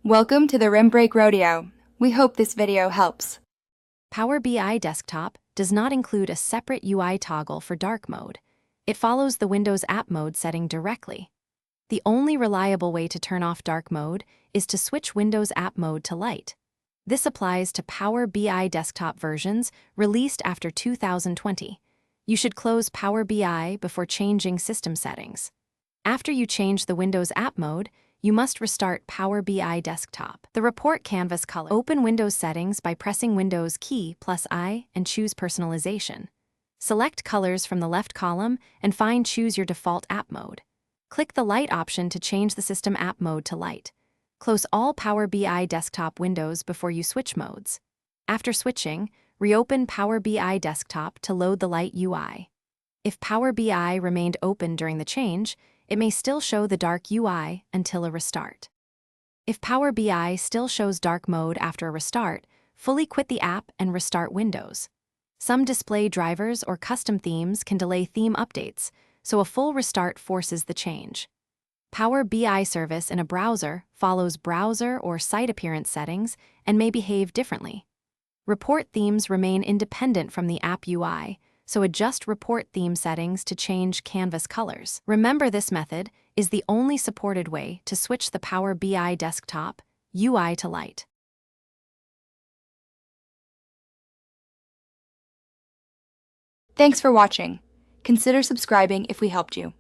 Welcome to the Rim Break Rodeo. We hope this video helps. Power BI Desktop does not include a separate UI toggle for dark mode. It follows the Windows app mode setting directly. The only reliable way to turn off dark mode is to switch Windows app mode to light. This applies to Power BI Desktop versions released after 2020. You should close Power BI before changing system settings. After you change the Windows app mode, you must restart Power BI Desktop. The report canvas color. Open Windows settings by pressing Windows key +I and choose Personalization. Select colors from the left column and find Choose your default app mode. Click the light option to change the system app mode to light. Close all Power BI Desktop windows before you switch modes. After switching, reopen Power BI Desktop to load the light UI. If Power BI remained open during the change, it may still show the dark UI until a restart. If Power BI still shows dark mode after a restart, fully quit the app and restart Windows. Some display drivers or custom themes can delay theme updates, so a full restart forces the change. Power BI service in a browser follows browser or site appearance settings and may behave differently. Report themes remain independent from the app UI, so adjust report theme settings to change canvas colors. Remember, this method is the only supported way to switch the Power BI Desktop UI to light. Thanks for watching. Consider subscribing if we helped you.